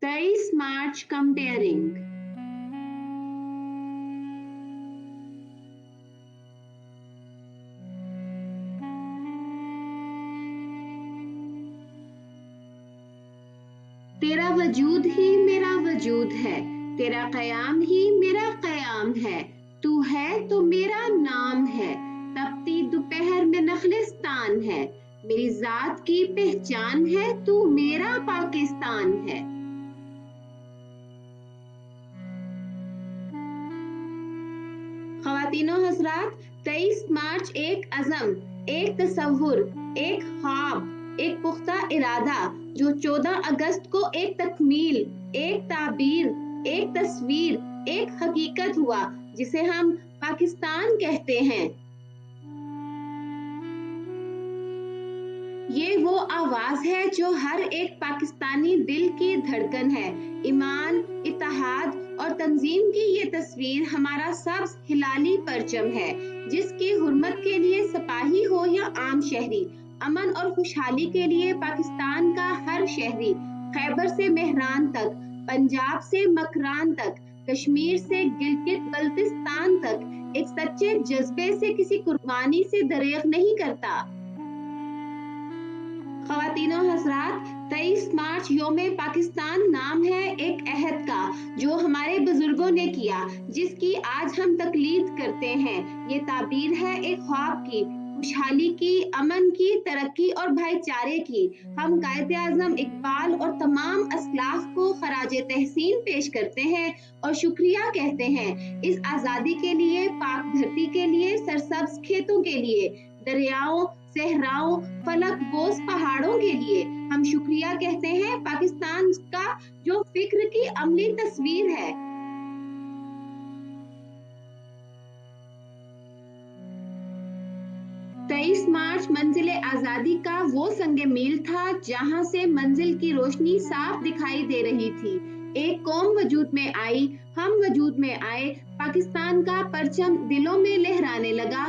23 मार्च comparing. तेरा वजूद ही मेरा वजूद है, तेरा कयाम ही मेरा कयाम है, तू है तो मेरा नाम है, तपती दोपहर में नखलिस्तान है, मेरी जात की पहचान है, तू मेरा पाकिस्तान है। ख़वातीनो हज़रात, 23 मार्च एक अज़म, एक तसव्वुर, एक ख्वाब, एक पुख्ता इरादा जो 14 अगस्त को एक तकमील, एक ताबीर, एक तस्वीर, एक हकीकत हुआ जिसे हम पाकिस्तान कहते हैं। ये वो आवाज है जो हर एक पाकिस्तानी दिल की धड़कन है। ईमान, इत्तेहाद और तंजीम की ये तस्वीर हमारा सब्ज हिलाली परचम है, जिसकी हुर्मत के लिए सिपाही हो या आम शहरी, अमन और खुशहाली के लिए पाकिस्तान का हर शहरी, खैबर से मेहरान तक, पंजाब से मकरान तक, कश्मीर से गिलगित बल्तिस्तान तक एक सच्चे जज्बे से किसी कुर्बानी से दरेग नहीं करता। ख़वातीनो हज़रात, 23 मार्च योमे पाकिस्तान नाम है एक अहद का जो हमारे बुजुर्गों ने किया, जिसकी आज हम तकलीद करते हैं। ये ताबीर है एक ख्वाब की, खुशहाली की, अमन की, तरक्की और भाईचारे की। हम कायदे आज़म इकबाल और तमाम असलाफ को खराजे तहसीन पेश करते हैं और शुक्रिया कहते हैं इस आज़ादी के लिए, पाक धरती के लिए, सरसब्ज खेतों के लिए, दरियाओं, सहराओं, फलक बोस पहाड़ों के लिए। हम शुक्रिया कहते हैं पाकिस्तान का जो फिक्र की अमली तस्वीर है। तेईस मार्च मंजिल आजादी का वो संगे मील था जहां से मंजिल की रोशनी साफ दिखाई दे रही थी। एक कौम वजूद में आई, हम वजूद में आए, पाकिस्तान का परचम दिलों में लहराने लगा।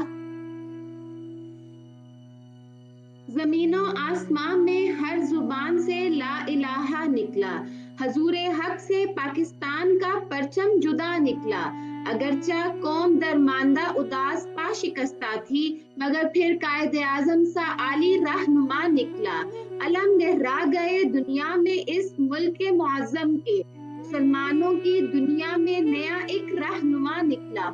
ज़मीनो आसमां में हर जुबान से ला इलाहा निकला, हजूरे हक से पाकिस्तान का परचम जुदा निकला। अगरचा कौम दरमांदा उदास पा शिकस्ता थी, मगर फिर कायदे आज़म सा आली रहनुमा निकला। अलम लहरा गए दुनिया में इस मुल्क के मुअज़्ज़म के, मुसलमानों की दुनिया में नया एक रहनुमा निकला।